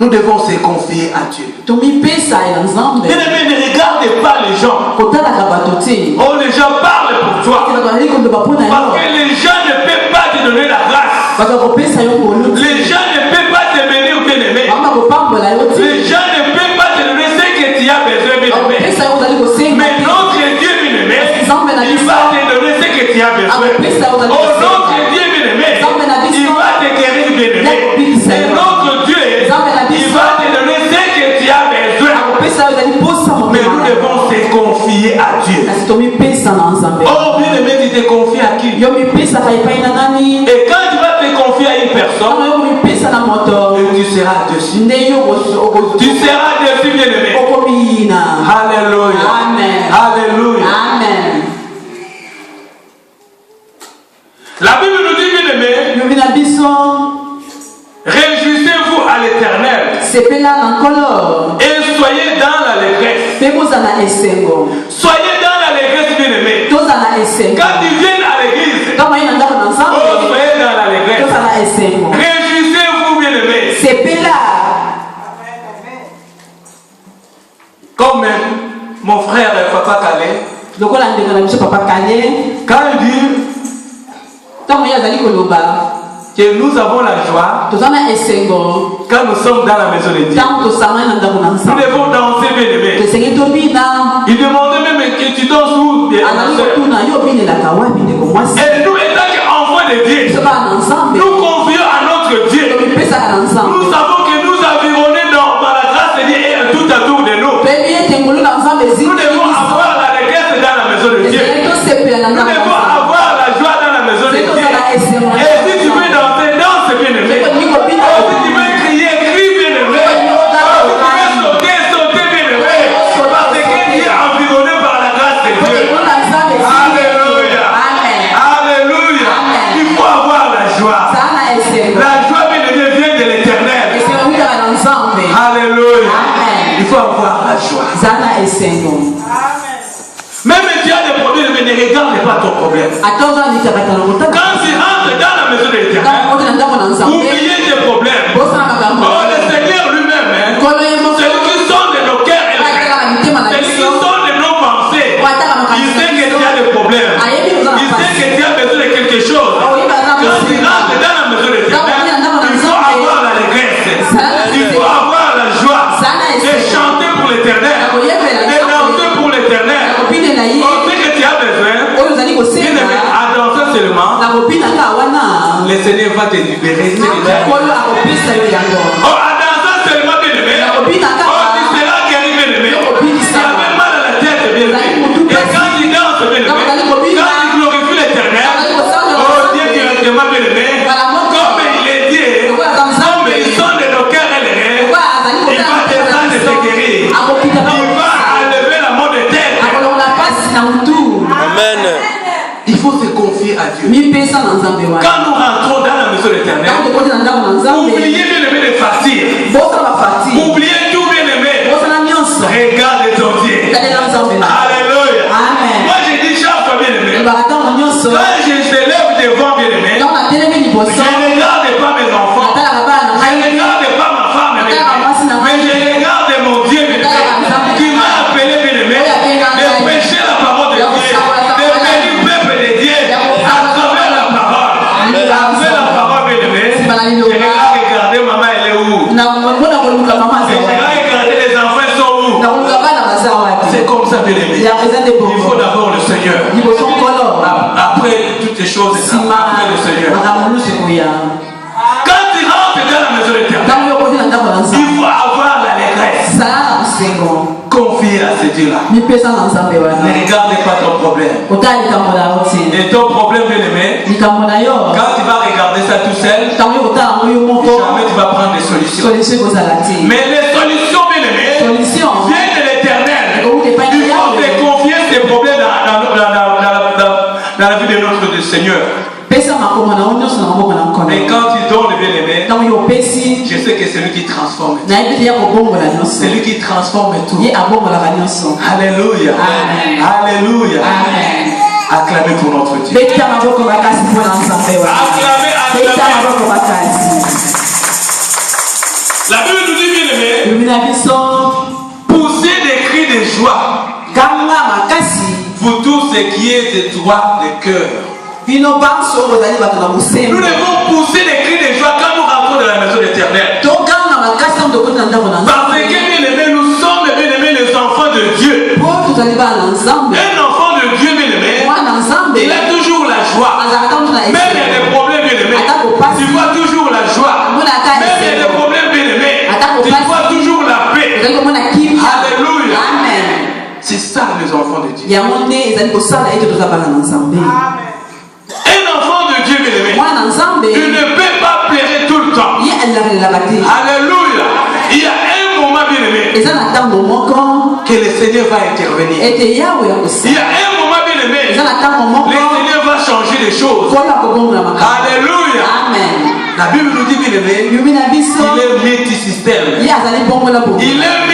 Nous devons se confier à Dieu. Bien-aimé, ne regardez pas les gens. Oh, les gens parlent pour toi. Parce que les gens ne peuvent pas te donner la grâce. Les gens ne peuvent pas te mener au bien-aimé. Les gens ne peuvent pas te donner ce que tu as besoin, bien-aimé. Mais notre Dieu, bien-aimé, il va te donner ce que tu as besoin. Oh, notre Dieu, bien-aimé, il va te guérir, bien-aimé. Et notre Dieu, il va te donner ce que tu as besoin. Mais nous devons se confier à Dieu. Oh, bien-aimé, tu te confies à qui? Et quand tu vas te confier à une personne, tu seras dessus. Tu seras dessus, bien-aimé. Alléluia. Amen. Alléluia. Amen. La Bible nous dit, bien-aimé, réjouissez-vous à l'Éternel et soyez dans l'allégresse. Soyez dans l'allégresse, bien-aimé. Quand ils viennent à l'église, soyez dans l'allégresse. Réjouissez-vous, bien-aimé. Comme mon frère Papa Calais, quand il dit que nous avons la joie quand nous sommes dans la maison de Dieu, nous devons danser, bien-aimé. Il demandait même que tu danses où, bien. Et nous, étant qu'enfants de Dieu, nous confions à notre Dieu. Nous savons que nous environnons dans la grâce de Dieu et tout autour de nous. Nous devons avoir l'allégresse dans la maison de Dieu. Nous devons avoir la joie dans la maison de Dieu. Et si tu veux danser, danse, bien-aimé. Si tu veux crier, crie, bien-aimé. Si tu veux sauter, sauter, bien-aimé. Parce que tu es environné par la grâce de Dieu. Alléluia. Alléluia. Il faut avoir la joie. La joie, bien-aimé, vient de l'Éternel. Alléluia. Il faut avoir la joie. Même si tu as des problèmes, mais ne regarde pas ton problème. Quand tu rentres dans la maison de l'Éternel, oubliez tes problèmes. Oh, le Seigneur lui-même, celui qui sonde nos cœurs et celui qui sonde nos pensées, il sait que tu as des problèmes. Il sait que tu as besoin de quelque chose. Quand tu rentres dans la maison de l'Éternel, il faut avoir l'allégresse. Il faut avoir la joie. Et chanter pour l'Éternel. Et danser pour l'Éternel. On sait que tu as besoin. Bien-aimé, à danser seulement, le Seigneur va te libérer. Oh, à danser seulement, bien-aimé. Oh, tu seras guéri, bien-aimé. Tu avais mal à la tête, bien-aimé. Et quand tu danses, bien-aimé, quand tu glorifies l'Éternel, oh Dieu directement, bien-aimé, comme il est dit, comme ils sont de nos cœurs et les rêves, il va descendre de te guérir. Il va enlever la mort de tête. Amen. Il faut se confier à Dieu. Quand nous rentrons dans la maison de l'Éternel, oubliez, bien-aimé, de partir. Oubliez tout, bien-aimé. Regarde ton Dieu. Alléluia. Moi, je dis chaque fois, bien-aimé, quand je se lève devant, bien-aimé, je ne regarde pas mes enfants, je ne regarde pas ma femme, mais je regarde mon Dieu, bien-aimé, qui m'a appelé, bien-aimé, de prêcher la parole de Dieu, de bénir le peuple de Dieu à travers la parole. À travers la parole, bien-aimé, je regarde maman, elle est où? Je regarde les enfants, ils sont où? C'est comme ça, bien-aimé. Il faut d'abord le Seigneur. Après toutes les choses, après le Seigneur. Quand tu rentres dans la maison de l'Éternel, il faut avoir l'allégresse. Confier à ce Dieu-là. Ne regarde pas ton problème. Et ton problème, bien-aimé, quand tu vas regarder ça tout seul, jamais tu vas prendre des solutions. Mais les solutions, bien-aimé, viennent de l'Éternel. Il faut te confier ces problèmes dans la vie de notre Seigneur. Et quand tu donnes, bien-aimé, je sais que c'est lui qui transforme tout. C'est lui qui transforme tout. Alléluia. Alléluia. Acclamez pour notre Dieu. Acclamez. La Bible nous dit, Poussez des cris de joie pour tout ce qui est de droit de cœur. Nous devons pousser des cris de joie quand nous rentrons dans la maison d'Éternel. Parce que, bien aimés, nous sommes bien aimés les enfants de Dieu. Un enfant de Dieu, bien aimé, il a toujours la joie. Même il y a des problèmes, bien aimés, tu vois toujours la joie. Même il y a des problèmes, bien aimés, tu vois toujours la paix. Alléluia. C'est ça les enfants de Dieu. Un enfant de Dieu, bien aimé, il ne peut pas pleurer tout le temps. Alléluia. Il y a un moment, bien aimé, que le Seigneur va intervenir. Il y a un moment, bien aimé, le Seigneur va changer les choses. Alléluia. La Bible nous dit, bien aimé, il est multisystème. Il est